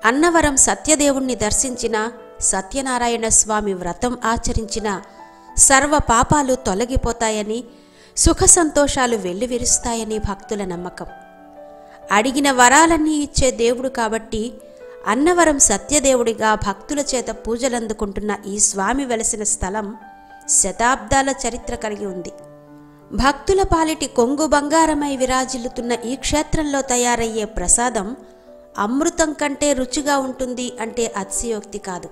అన్నవరం సత్యదేవుణ్ణి దర్శించిన, సత్యనారాయణ స్వామి వ్రతం ఆచరించిన సర్వ పాపాలు తొలగిపోతాయని, సుఖ సంతోషాలు వెల్లివిరుస్తాయని భక్తుల నమ్మకం. అడిగిన వరాలన్నీ ఇచ్చే దేవుడు కాబట్టి అన్నవరం సత్యదేవుడిగా భక్తుల చేత పూజలందుకుంటున్న ఈ స్వామి వెలసిన స్థలం శతాబ్దాల చరిత్ర కలిగి ఉంది. భక్తుల పాలిటి కొంగు బంగారమై విరాజిల్లుతున్న ఈ క్షేత్రంలో తయారయ్యే ప్రసాదం అమృతం కంటే రుచిగా ఉంటుంది అంటే అతిశయోక్తి కాదు.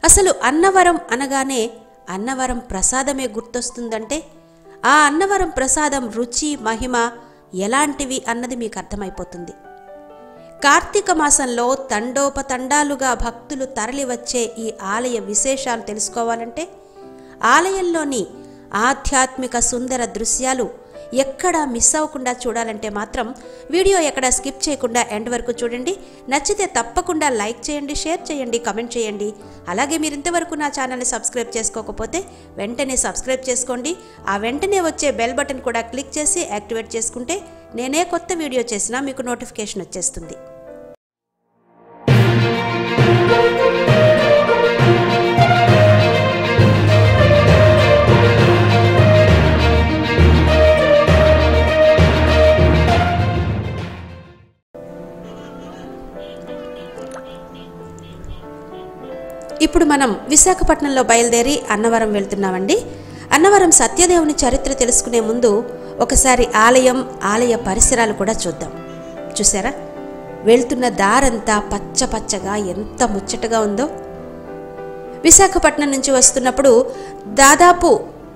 అసలు అన్నవరం అనగానే అన్నవరం ప్రసాదమే గుర్తొస్తుందంటే ఆ అన్నవరం ప్రసాదం రుచి, మహిమ ఎలాంటివి అన్నది మీకు అర్థమైపోతుంది. కార్తీక మాసంలో తండోపతండాలుగా భక్తులు తరలివచ్చే ఈ ఆలయ విశేషాలు తెలుసుకోవాలంటే ఆలయంలోని ఆధ్యాత్మిక సుందర దృశ్యాలు ఎక్కడా మిస్ అవ్వకుండా చూడాలంటే మాత్రం వీడియో ఎక్కడా స్కిప్ చేయకుండా ఎండ్ వరకు చూడండి. నచ్చితే తప్పకుండా లైక్ చేయండి, షేర్ చేయండి, కమెంట్ చేయండి. అలాగే మీరు ఇంతవరకు నా ఛానల్ని సబ్స్క్రైబ్ చేసుకోకపోతే వెంటనే సబ్స్క్రైబ్ చేసుకోండి. ఆ వెంటనే వచ్చే బెల్ బటన్ కూడా క్లిక్ చేసి యాక్టివేట్ చేసుకుంటే నేనే కొత్త వీడియో చేసినా మీకు నోటిఫికేషన్ వచ్చేస్తుంది. ఇప్పుడు మనం విశాఖపట్నంలో బయలుదేరి అన్నవరం వెళ్తున్నామండి. అన్నవరం సత్యదేవుని చరిత్ర తెలుసుకునే ముందు ఒకసారి ఆలయ పరిసరాలు కూడా చూద్దాం. చూసారా, వెళ్తున్న దారంతా పచ్చ పచ్చగా ఎంత ముచ్చటగా ఉందో. విశాఖపట్నం నుంచి వస్తున్నప్పుడు దాదాపు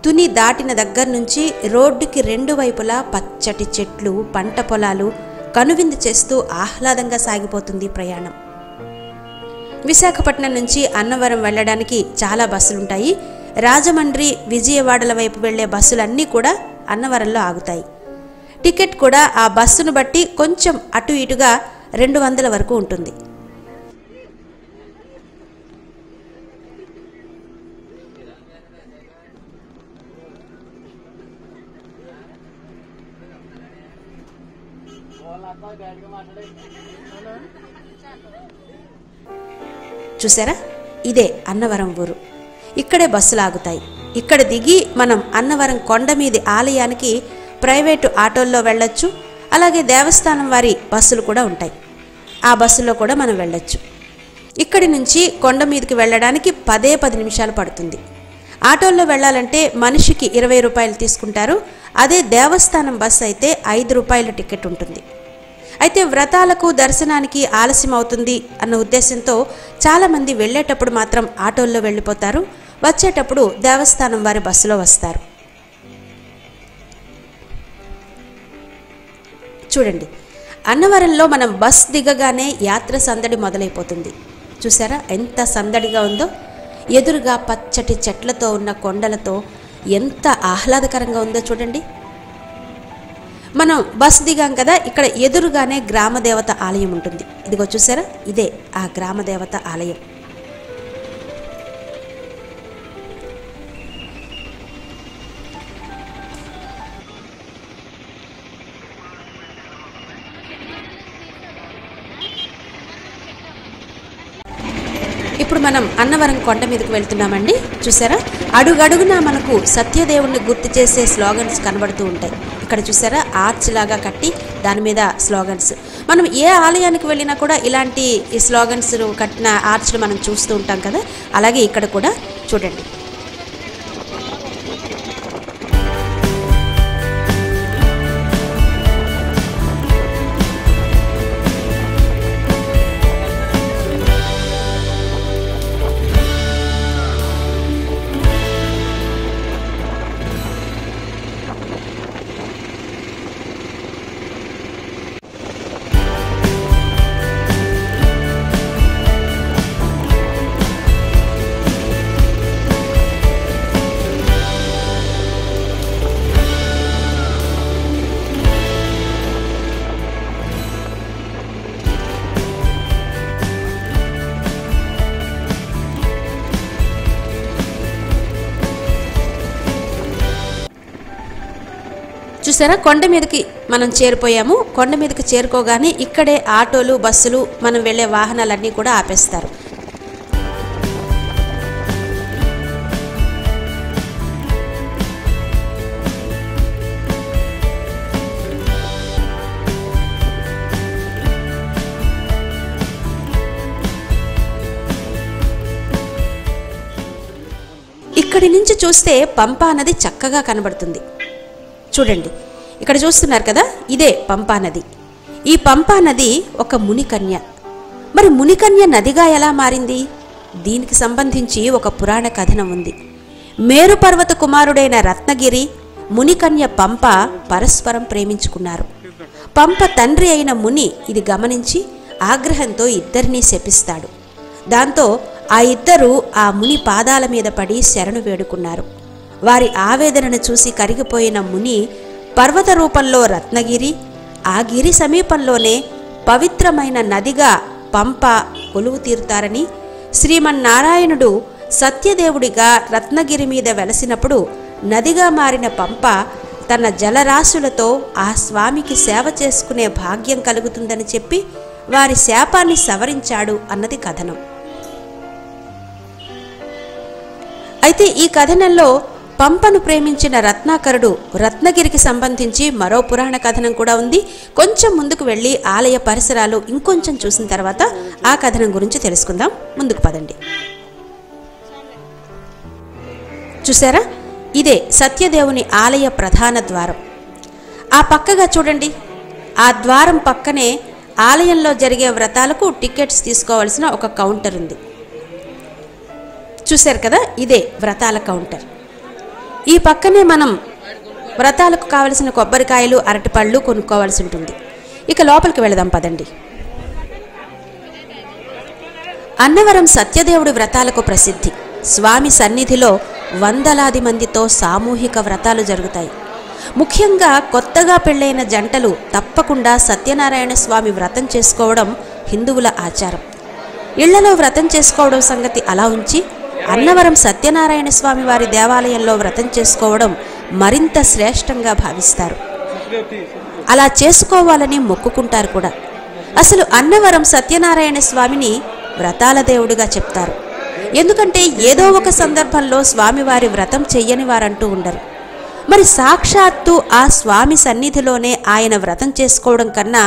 తుని దాటిన దగ్గర నుంచి రోడ్డుకి రెండు వైపులా పచ్చటి చెట్లు, పంట పొలాలు కనువిందు చేస్తూ ఆహ్లాదంగా సాగిపోతుంది ప్రయాణం. విశాఖపట్నం నుంచి అన్నవరం వెళ్ళడానికి చాలా బస్సులుంటాయి. రాజమండ్రి, విజయవాడల వైపు వెళ్లే బస్సులన్నీ కూడా అన్నవరంలో ఆగుతాయి. టికెట్ కూడా ఆ బస్సును బట్టి కొంచెం అటు ఇటుగా 200 వరకు ఉంటుంది. చూసారా, ఇదే అన్నవరం ఊరు. ఇక్కడే బస్సులు ఆగుతాయి. ఇక్కడ దిగి మనం అన్నవరం కొండ మీది ఆలయానికి ప్రైవేటు ఆటోల్లో వెళ్ళొచ్చు. అలాగే దేవస్థానం వారి బస్సులు కూడా ఉంటాయి. ఆ బస్సులో కూడా మనం వెళ్ళొచ్చు. ఇక్కడి నుంచి కొండ మీదకి వెళ్ళడానికి 10 నిమిషాలు పడుతుంది. ఆటోల్లో వెళ్ళాలంటే మనిషికి 20 రూపాయలు తీసుకుంటారు. అదే దేవస్థానం బస్సు అయితే 5 రూపాయల టికెట్ ఉంటుంది. అయితే వ్రతాలకు, దర్శనానికి ఆలస్యం అవుతుంది అన్న ఉద్దేశంతో చాలామంది వెళ్ళేటప్పుడు మాత్రం ఆటోల్లో వెళ్ళిపోతారు. వచ్చేటప్పుడు దేవస్థానం వారి బస్సులో వస్తారు. చూడండి, అన్నవరంలో మనం బస్ దిగగానే యాత్ర సందడి మొదలైపోతుంది. చూసారా ఎంత సందడిగా ఉందో. ఎదురుగా పచ్చటి చెట్లతో ఉన్న కొండలతో ఎంత ఆహ్లాదకరంగా ఉందో చూడండి. మనం బస్ దిగాం కదా, ఇక్కడ ఎదురుగానే గ్రామదేవత ఆలయం ఉంటుంది. ఇదిగో చూసారా, ఇదే ఆ గ్రామదేవత ఆలయం. ఇప్పుడు మనం అన్నవరం కొండ మీదకి వెళ్తున్నామండి. చూసారా, అడుగడుగునా మనకు సత్యదేవుణ్ణి గుర్తు చేసే స్లోగన్స్ కనబడుతూ ఉంటాయి. ఇక్కడ చూసారా, ఆర్చ్ లాగా కట్టి దాని మీద స్లోగన్స్. మనం ఏ ఆలయానికి వెళ్ళినా కూడా ఇలాంటి స్లోగన్స్ కట్టిన ఆర్చ్లు మనం చూస్తూ ఉంటాం కదా, అలాగే ఇక్కడ కూడా చూడండి. చూసారా, కొండ మీదకి మనం చేరిపోయాము. కొండ మీదకి చేరుకోగానే ఇక్కడే ఆటోలు, బస్సులు, మనం వెళ్ళే వాహనాలన్నీ కూడా ఆపేస్తారు. ఇక్కడి నుంచి చూస్తే పంపా నది చక్కగా కనబడుతుంది. చూడండి, ఇక్కడ చూస్తున్నారు కదా, ఇదే పంపా నది. ఈ పంపా నది ఒక మునికన్య. మరి మునికన్య నదిగా ఎలా మారింది? దీనికి సంబంధించి ఒక పురాణ కథనం ఉంది. మేరు పర్వత కుమారుడైన రత్నగిరి, మునికన్య పంప పరస్పరం ప్రేమించుకున్నారు. పంప తండ్రి అయిన ముని ఇది గమనించి ఆగ్రహంతో ఇద్దరినీ శపిస్తాడు. దాంతో ఆ ఇద్దరు ఆ ముని పాదాల మీద పడి శరణు వేడుకున్నారు. వారి ఆవేదనను చూసి కరిగిపోయిన ముని పర్వత రూపంలో రత్నగిరి, ఆ గిరి సమీపంలోనే పవిత్రమైన నదిగా పంప కొలువు తీరుతారని, శ్రీమన్నారాయణుడు సత్యదేవుడిగా రత్నగిరి మీద వెలసినప్పుడు నదిగా మారిన పంప తన జలరాశులతో ఆ స్వామికి సేవ చేసుకునే భాగ్యం కలుగుతుందని చెప్పి వారి శాపాన్ని సవరించాడు అన్నది కథనం. అయితే ఈ కథనంలో పంపను ప్రేమించిన రత్నాకరుడు రత్నగిరికి సంబంధించి మరో పురాణ కథనం కూడా ఉంది. కొంచెం ముందుకు వెళ్ళి ఆలయ పరిసరాలు ఇంకొంచెం చూసిన తర్వాత ఆ కథనం గురించి తెలుసుకుందాం. ముందుకు పదండి. చూసారా, ఇదే సత్యదేవుని ఆలయ ప్రధాన ద్వారం. ఆ పక్కగా చూడండి, ఆ ద్వారం పక్కనే ఆలయంలో జరిగే వ్రతాలకు టికెట్స్ తీసుకోవాల్సిన ఒక కౌంటర్ ఉంది. చూశారు కదా, ఇదే వ్రతాల కౌంటర్. ఈ పక్కనే మనం వ్రతాలకు కావలసిన కొబ్బరికాయలు, అరటిపళ్ళు కొనుక్కోవాల్సి ఉంటుంది. ఇక లోపలికి వెళదాం పదండి. అన్నవరం సత్యదేవుడి వ్రతాలకు ప్రసిద్ధి. స్వామి సన్నిధిలో వందలాది మందితో సామూహిక వ్రతాలు జరుగుతాయి. ముఖ్యంగా కొత్తగా పెళ్ళైన జంటలు తప్పకుండా సత్యనారాయణ స్వామి వ్రతం చేసుకోవడం హిందువుల ఆచారం. ఇళ్లలో వ్రతం చేసుకోవడం సంగతి అలా ఉంచి అన్నవరం సత్యనారాయణ స్వామి వారి దేవాలయంలో వ్రతం చేసుకోవడం మరింత శ్రేష్టంగా భావిస్తారు. అలా చేసుకోవాలని మొక్కుకుంటారు కూడా. అసలు అన్నవరం సత్యనారాయణ స్వామిని వ్రతాల దేవుడిగా చెప్తారు. ఎందుకంటే ఏదో ఒక సందర్భంలో స్వామివారి వ్రతం చెయ్యని వారంటూ ఉండరు. మరి సాక్షాత్తు ఆ స్వామి సన్నిధిలోనే ఆయన వ్రతం చేసుకోవడం కన్నా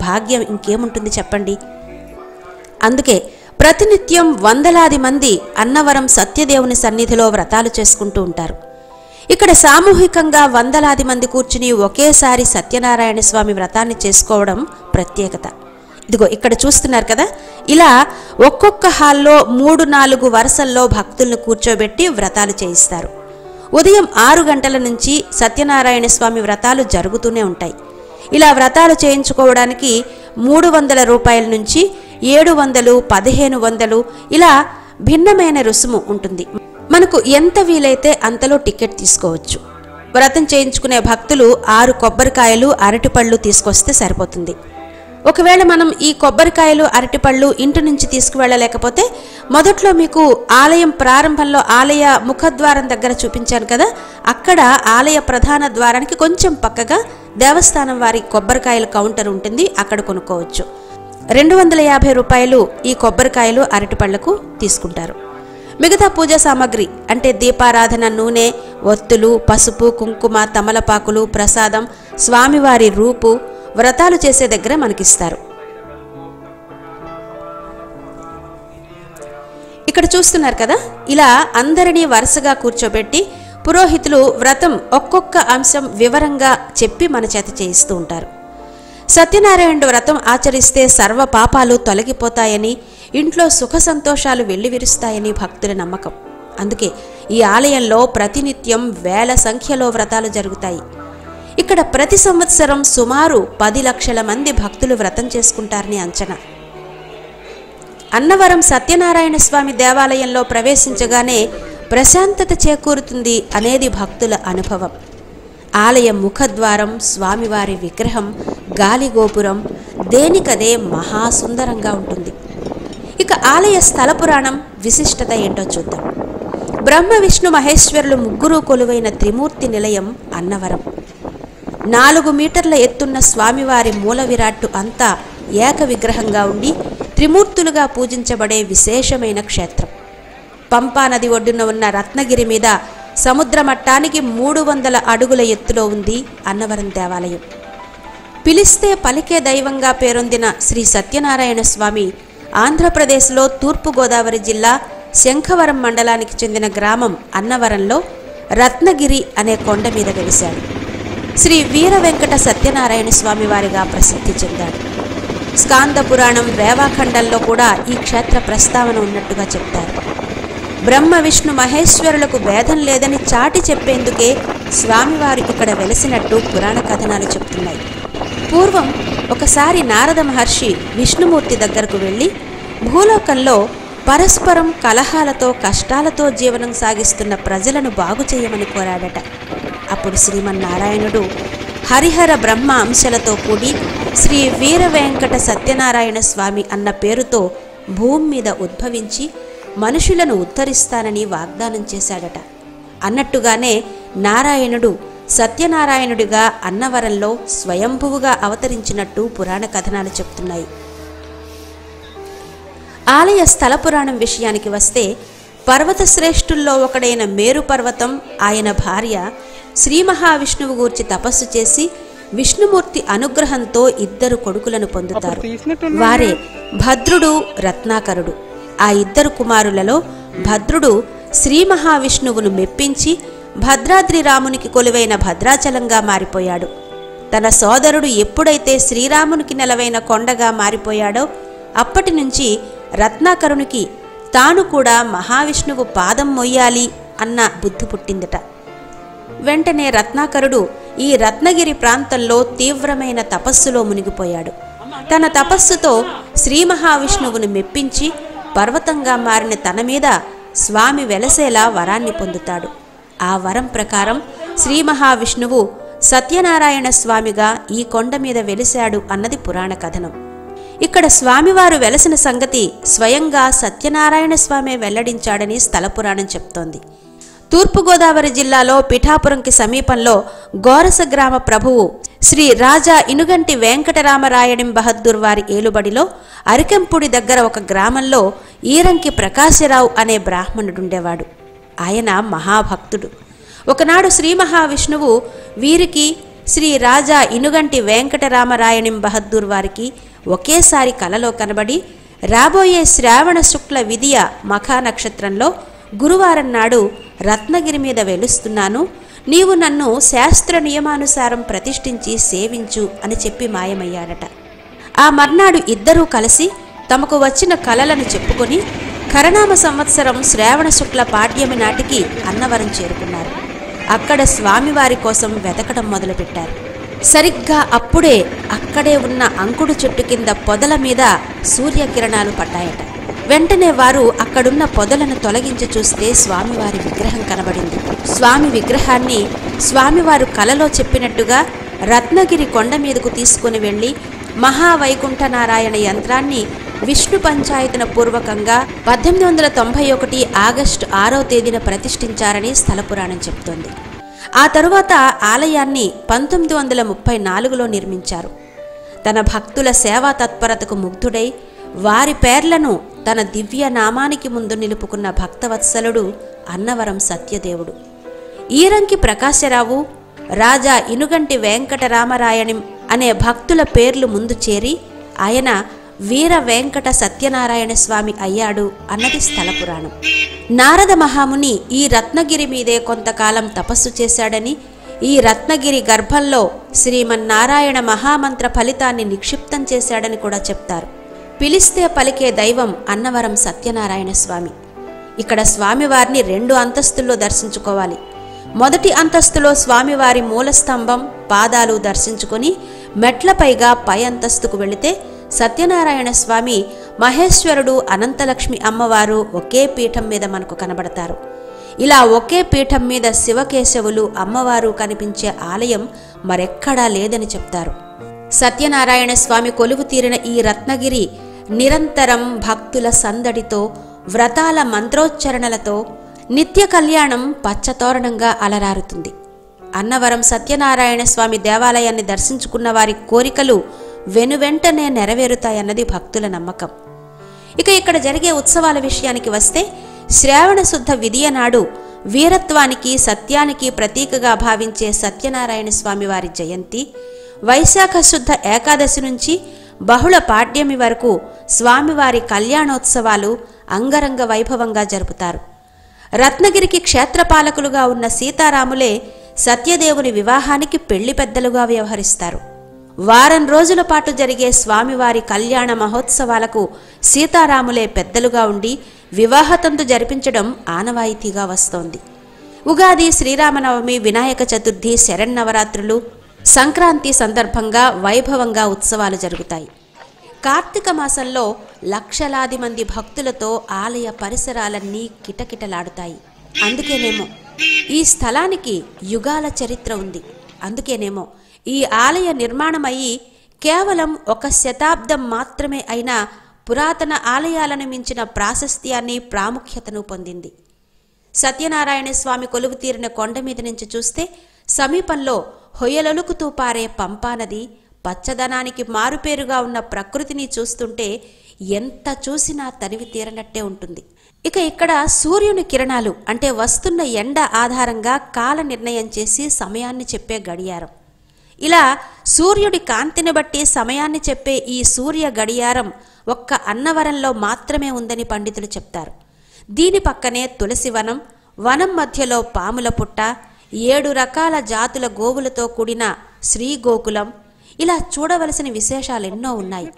భాగ్యం ఇంకేముంటుంది చెప్పండి. అందుకే ప్రతినిత్యం వందలాది మంది అన్నవరం సత్యదేవుని సన్నిధిలో వ్రతాలు చేసుకుంటూ ఉంటారు. ఇక్కడ సామూహికంగా వందలాది మంది కూర్చుని ఒకేసారి సత్యనారాయణ స్వామి వ్రతాన్ని చేసుకోవడం ప్రత్యేకత. ఇదిగో ఇక్కడ చూస్తున్నారు కదా, ఇలా ఒక్కొక్క హాల్లో 3-4 వరుసల్లో భక్తులను కూర్చోబెట్టి వ్రతాలు చేయిస్తారు. ఉదయం 6 గంటల నుంచి సత్యనారాయణ స్వామి వ్రతాలు జరుగుతూనే ఉంటాయి. ఇలా వ్రతాలు చేయించుకోవడానికి 300 రూపాయల నుంచి 700, 1500 ఇలా భిన్నమైన రుసుము ఉంటుంది. మనకు ఎంత వీలైతే అంతలో టికెట్ తీసుకోవచ్చు. వ్రతం చేయించుకునే భక్తులు 6 కొబ్బరికాయలు, అరటిపళ్ళు తీసుకొస్తే సరిపోతుంది. ఒకవేళ మనం ఈ కొబ్బరికాయలు, అరటిపళ్ళు ఇంటి నుంచి తీసుకువెళ్ళలేకపోతే మొదట్లో మీకు ఆలయం ప్రారంభంలో ఆలయ ముఖద్వారం దగ్గర చూపించాను కదా, అక్కడ ఆలయ ప్రధాన ద్వారానికి కొంచెం పక్కగా దేవస్థానం వారి కొబ్బరికాయల కౌంటర్ ఉంటుంది, అక్కడ కొనుక్కోవచ్చు. 250 రూపాయలు ఈ కొబ్బరికాయలు, అరటిపళ్లకు తీసుకుంటారు. మిగతా పూజా సామాగ్రి అంటే దీపారాధన నూనె, ఒత్తులు, పసుపు, కుంకుమ, తమలపాకులు, ప్రసాదం, స్వామివారి రూపు వ్రతాలు చేసే దగ్గర మనకిస్తారు. ఇక్కడ చూస్తున్నారు కదా, ఇలా అందరినీ వరుసగా కూర్చోబెట్టి పురోహితులు వ్రతం ఒక్కొక్క అంశం వివరంగా చెప్పి మన చేత చేయిస్తూ ఉంటారు. సత్యనారాయణుడు వ్రతం ఆచరిస్తే సర్వ పాపాలు తొలగిపోతాయని, ఇంట్లో సుఖ సంతోషాలు వెల్లివిరుస్తాయని భక్తుల నమ్మకం. అందుకే ఈ ఆలయంలో ప్రతినిత్యం వేల సంఖ్యలో వ్రతాలు జరుగుతాయి. ఇక్కడ ప్రతి సంవత్సరం సుమారు 10 లక్షల మంది భక్తులు వ్రతం చేసుకుంటారని అంచనా. అన్నవరం సత్యనారాయణ స్వామి దేవాలయంలో ప్రవేశించగానే ప్రశాంతత చేకూరుతుంది అనేది భక్తుల అనుభవం. ఆలయ ముఖద్వారం, స్వామివారి విగ్రహం, గాలిగోపురం దేనికదే మహాసుందరంగా ఉంటుంది. ఇక ఆలయ స్థల పురాణం విశిష్టత ఏంటో చూద్దాం. బ్రహ్మ, విష్ణు, మహేశ్వరులు ముగ్గురు కొలువైన త్రిమూర్తి నిలయం అన్నవరం. 4 మీటర్ల ఎత్తున్న స్వామివారి మూల విరాట్టు అంతా ఏక విగ్రహంగా ఉండి త్రిమూర్తులుగా పూజించబడే విశేషమైన క్షేత్రం. పంపానది ఒడ్డున ఉన్న రత్నగిరి మీద సముద్ర మట్టానికి 300 అడుగుల ఎత్తులో ఉంది అన్నవరం దేవాలయం. పిలిస్తే పలికే దైవంగా పేరొందిన శ్రీ సత్యనారాయణ స్వామి ఆంధ్రప్రదేశ్లో తూర్పుగోదావరి జిల్లా శంఖవరం మండలానికి చెందిన గ్రామం అన్నవరంలో రత్నగిరి అనే కొండ మీద వెలిశాడు. శ్రీ వీర వెంకట సత్యనారాయణ స్వామి వారిగా ప్రసిద్ధి చెందాడు. స్కాంద పురాణం రేవాఖండంలో కూడా ఈ క్షేత్ర ప్రస్తావన ఉన్నట్టుగా చెప్తారు. బ్రహ్మ విష్ణు మహేశ్వరులకు భేదం లేదని చాటి చెప్పేందుకే స్వామివారు ఇక్కడ వెలిసినట్టు పురాణ కథనాలు చెప్తున్నాయి. పూర్వం ఒకసారి నారద మహర్షి విష్ణుమూర్తి దగ్గరకు వెళ్ళి భూలోకంలో పరస్పరం కలహాలతో కష్టాలతో జీవనం సాగిస్తున్న ప్రజలను బాగు చేయమని కోరాడట. అప్పుడు శ్రీమన్నారాయణుడు హరిహర బ్రహ్మ అంశలతో కూడి శ్రీ వీర వెంకట సత్యనారాయణ స్వామి అన్న పేరుతో భూమి మీద ఉద్భవించి మనుషులను ఉద్ధరిస్తానని వాగ్దానం చేశాడట. అన్నట్టుగానే నారాయణుడు సత్యనారాయణుడిగా అన్నవరంలో స్వయంభువుగా అవతరించినట్టు పురాణ కథనాలు చెప్తున్నాయి. ఆలయ స్థల పురాణం విషయానికి వస్తే పర్వత శ్రేష్ఠుల్లో ఒకడైన మేరు పర్వతం ఆయన భార్య శ్రీ మహావిష్ణువు గూర్చి తపస్సు చేసి విష్ణుమూర్తి అనుగ్రహంతో 2 కొడుకులను పొందుతారు. వారే భద్రుడు, రత్నాకరుడు. ఆ 2 కుమారులలో భద్రుడు శ్రీ మహావిష్ణువును మెప్పించి భద్రాద్రి రామునికి కొలువైన భద్రాచలంగా మారిపోయాడు. తన సోదరుడు ఎప్పుడైతే శ్రీరామునికి నెలవైన కొండగా మారిపోయాడో అప్పటి నుంచి రత్నాకరునికి తాను కూడా మహావిష్ణువు పాదం మొయ్యాలి అన్న బుద్ధి పుట్టిందట. వెంటనే రత్నాకరుడు ఈ రత్నగిరి ప్రాంతంలో తీవ్రమైన తపస్సులో మునిగిపోయాడు. తన తపస్సుతో శ్రీ మహావిష్ణువును మెప్పించి పర్వతంగా మారిన తన మీద స్వామి వెలసేలా వరాన్ని పొందుతాడు. ఆ వరం ప్రకారం శ్రీ మహావిష్ణువు సత్యనారాయణ స్వామిగా ఈ కొండ మీద వెలిశాడు అన్నది పురాణ కథనం. ఇక్కడ స్వామివారు వెలసిన సంగతి స్వయంగా సత్యనారాయణ స్వామే వెల్లడించాడని స్థల పురాణం చెప్తోంది. తూర్పుగోదావరి జిల్లాలో పిఠాపురంకి సమీపంలో గోరస గ్రామ ప్రభువు శ్రీ రాజా ఇనుగంటి వెంకటరామరాయణం బహద్దూర్ వారి ఏలుబడిలో అరికెంపుడి దగ్గర ఒక గ్రామంలో ఈరంకి ప్రకాశరావు అనే బ్రాహ్మణుడుండేవాడు. ఆయన మహాభక్తుడు. ఒకనాడు శ్రీ మహావిష్ణువు వీరికి శ్రీ రాజా ఇనుగంటి వెంకటరామరాయణం బహద్దూర్ వారికి ఒకేసారి కలలో కనబడి రాబోయే శ్రావణ శుక్ల విదియ మఖా నక్షత్రంలో గురువారం నాడు రత్నగిరి మీద వెలుస్తున్నాను, నీవు నన్ను శాస్త్ర నియమానుసారం ప్రతిష్ఠించి సేవించు అని చెప్పి మాయమయ్యాడట. ఆ మర్నాడు 2 కలిసి తమకు వచ్చిన కలలను చెప్పుకొని కరణామ సంవత్సరం శ్రావణ శుక్ల పాడ్యమి నాటికి అన్నవరం చేరుకున్నారు. అక్కడ స్వామివారి కోసం వెతకడం మొదలుపెట్టారు. సరిగ్గా అప్పుడే అక్కడే ఉన్న అంకుడు చెట్టు కింద పొదల మీద సూర్యకిరణాలు పడ్డాయట. వెంటనే వారు అక్కడున్న పొదలను తొలగించి చూస్తే స్వామివారి విగ్రహం కనబడింది. స్వామి విగ్రహాన్ని స్వామివారు కలలో చెప్పినట్టుగా రత్నగిరి కొండ మీదకు తీసుకుని వెళ్ళి మహావైకుంఠనారాయణ యంత్రాన్ని విష్ణు పంచాయతన పూర్వకంగా 1891 ఆగస్టు 6వ తేదీన ప్రతిష్ఠించారని స్థల పురాణం చెప్తోంది. ఆ తరువాత ఆలయాన్ని 1934లో నిర్మించారు. తన భక్తుల సేవా తత్పరతకు ముగ్ధుడై వారి పేర్లను తన దివ్య నామానికి ముందు నిలుపుకున్న భక్తవత్సలుడు అన్నవరం సత్యదేవుడు. ఈరంకి ప్రకాశరావు, రాజా ఇనుగంటి వెంకటరామరాయణం అనే భక్తుల పేర్లు ముందు చేరి ఆయన వీర వెంకట సత్యనారాయణ స్వామి అయ్యాడు అన్నది స్థల పురాణం. నారద మహాముని ఈ రత్నగిరి మీదే కొంతకాలం తపస్సు చేశాడని, ఈ రత్నగిరి గర్భంలో శ్రీమన్నారాయణ మహామంత్ర ఫలితాన్ని నిక్షిప్తం చేశాడని కూడా చెప్తారు. పిలిస్తే పలికే దైవం అన్నవరం సత్యనారాయణ స్వామి. ఇక్కడ స్వామివారిని 2 అంతస్తుల్లో దర్శించుకోవాలి. మొదటి అంతస్తులో స్వామివారి మూలస్తంభం, పాదాలు దర్శించుకొని మెట్లపైగా పై అంతస్తుకు వెళితే సత్యనారాయణ స్వామి, మహేశ్వరుడు, అనంతలక్ష్మి అమ్మవారు ఒకే పీఠం మీద మనకు కనబడతారు. ఇలా ఒకే పీఠం మీద శివకేశవులు అమ్మవారు కనిపించే ఆలయం మరెక్కడా లేదని చెప్తారు. సత్యనారాయణ స్వామి కొలువు తీరిన ఈ రత్నగిరి నిరంతరం భక్తుల సందడితో, వ్రతాల మంత్రోచ్చరణలతో, నిత్య కళ్యాణం పచ్చతోరణంగా అలరారుతుంది. అన్నవరం సత్యనారాయణ స్వామి దేవాలయాన్ని దర్శించుకున్న వారి కోరికలు వెనువెంటనే నెరవేరుతాయన్నది భక్తుల నమ్మకం. ఇక ఇక్కడ జరిగే ఉత్సవాల విషయానికి వస్తే, శ్రావణ శుద్ధ విదియ నాడు వీరత్వానికి సత్యానికి ప్రతీకగా భావించే సత్యనారాయణ స్వామి వారి జయంతి, వైశాఖ శుద్ధ ఏకాదశి నుంచి బహుళ పాడ్యమి వరకు స్వామివారి కళ్యాణోత్సవాలు అంగరంగ వైభవంగా జరుపుతారు. రత్నగిరికి క్షేత్రపాలకులుగా ఉన్న సీతారాములే సత్యదేవుని వివాహానికి పెళ్లి పెద్దలుగా వ్యవహరిస్తారు. వారం రోజుల పాటు జరిగే స్వామివారి కళ్యాణ మహోత్సవాలకు సీతారాములే పెద్దలుగా ఉండి వివాహతంతు జరిపించడం ఆనవాయితీగా వస్తోంది. ఉగాది, శ్రీరామనవమి, వినాయక చతుర్థి, శరన్నవరాత్రులు, సంక్రాంతి సందర్భంగా వైభవంగా ఉత్సవాలు జరుగుతాయి. కార్తీక మాసంలో లక్షలాది మంది భక్తులతో ఆలయ పరిసరాలన్నీ కిటకిటలాడుతాయి. అందుకేనేమో ఈ స్థలానికి యుగాల చరిత్ర ఉంది. అందుకేనేమో ఈ ఆలయ నిర్మాణమయ్యి కేవలం 1 శతాబ్దం మాత్రమే అయినా పురాతన ఆలయాలను మించిన ప్రాశస్త్యాన్ని, ప్రాముఖ్యతను పొందింది. సత్యనారాయణ స్వామి కొలువు తీరిన కొండ మీద నుంచి చూస్తే సమీపంలో హొయలొలుకుతూ పారే పంపానది, పచ్చదనానికి మారుపేరుగా ఉన్న ప్రకృతిని చూస్తుంటే ఎంత చూసినా తనివి తీరనట్టే ఉంటుంది. ఇక ఇక్కడ సూర్యుని కిరణాలు అంటే వస్తున్న ఎండ ఆధారంగా కాల నిర్ణయం చేసి సమయాన్ని చెప్పే గడియారం. ఇలా సూర్యుడి కాంతిని బట్టి సమయాన్ని చెప్పే ఈ సూర్య గడియారం ఒక్క అన్నవరంలో మాత్రమే ఉందని పండితులు చెప్తారు. దీని పక్కనే తులసివనం, వనం మధ్యలో పాముల పుట్ట, 7 రకాల జాతుల గోవులతో కూడిన శ్రీగోకులం, ఇలా చూడవలసిన విశేషాలెన్నో ఉన్నాయి.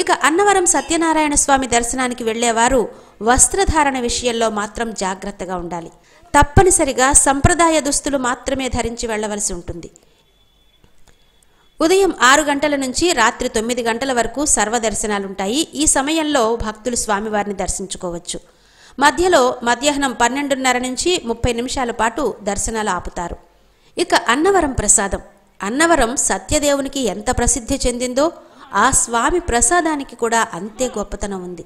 ఇక అన్నవరం సత్యనారాయణ స్వామి దర్శనానికి వెళ్లేవారు వస్త్రధారణ విషయంలో మాత్రం జాగ్రత్తగా ఉండాలి. తప్పనిసరిగా సంప్రదాయ దుస్తులు మాత్రమే ధరించి వెళ్లవలసి ఉంటుంది. ఉదయం 6 గంటల నుంచి రాత్రి 9 గంటల వరకు సర్వదర్శనాలుంటాయి. ఈ సమయంలో భక్తులు స్వామివారిని దర్శించుకోవచ్చు. మధ్యలో మధ్యాహ్నం 12:30 నుంచి 30 నిమిషాల పాటు దర్శనాలు ఆపుతారు. ఇక అన్నవరం ప్రసాదం. అన్నవరం సత్యదేవునికి ఎంత ప్రసిద్ధి చెందిందో ఆ స్వామి ప్రసాదానికి కూడా అంతే గొప్పతనం ఉంది.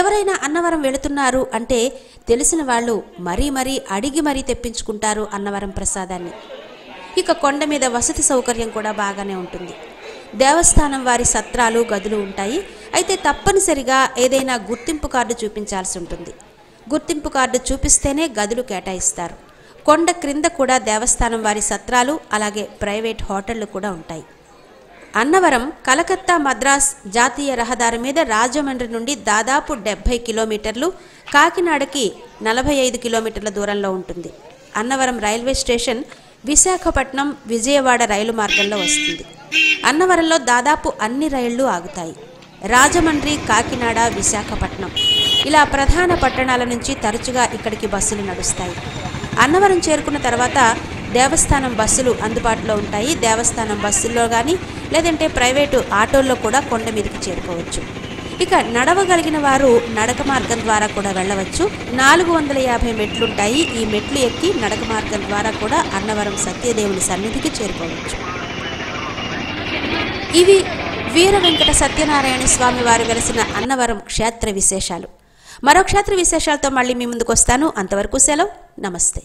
ఎవరైనా అన్నవరం వెళుతున్నారు అంటే తెలిసిన వాళ్ళు మరీ అడిగి మరీ తెప్పించుకుంటారు అన్నవరం ప్రసాదాన్ని. ఇక కొండ మీద వసతి సౌకర్యం కూడా బాగానే ఉంటుంది. దేవస్థానం వారి సత్రాలు, గదులు ఉంటాయి. అయితే తప్పనిసరిగా ఏదైనా గుర్తింపు కార్డు చూపించాల్సి ఉంటుంది. గుర్తింపు కార్డు చూపిస్తేనే గదులు కేటాయిస్తారు. కొండ క్రింద కూడా దేవస్థానం వారి సత్రాలు, అలాగే ప్రైవేట్ హోటళ్లు కూడా ఉంటాయి. అన్నవరం కలకత్తా మద్రాస్ జాతీయ రహదారి మీద రాజమండ్రి నుండి దాదాపు 70 కిలోమీటర్లు, కాకినాడకి 45 కిలోమీటర్ల దూరంలో ఉంటుంది. అన్నవరం రైల్వే స్టేషన్ విశాఖపట్నం, విజయవాడ రైలు మార్గంలో వస్తుంది. అన్నవరంలో దాదాపు అన్ని రైళ్లు ఆగుతాయి. రాజమండ్రి, కాకినాడ, విశాఖపట్నం ఇలా ప్రధాన పట్టణాల నుంచి తరచుగా ఇక్కడికి బస్సులు నడుస్తాయి. అన్నవరం చేరుకున్న తర్వాత దేవస్థానం బస్సులు అందుబాటులో ఉంటాయి. దేవస్థానం బస్సుల్లో కానీ లేదంటే ప్రైవేటు ఆటోల్లో కూడా కొండ మీదకి చేరుకోవచ్చు. ఇక నడవగలిగిన వారు నడక మార్గం ద్వారా కూడా వెళ్ళవచ్చు. 450 మెట్లుంటాయి. ఈ మెట్లు ఎక్కి నడక మార్గం ద్వారా కూడా అన్నవరం సత్యదేవుని సన్నిధికి చేరుకోవచ్చు. ఇవి వీర వెంకట సత్యనారాయణ స్వామి వారు వెలసిన అన్నవరం క్షేత్ర విశేషాలు. మరో క్షేత్ర విశేషాలతో మళ్ళీ మీ ముందుకు వస్తాను. అంతవరకు సెలవు. నమస్తే.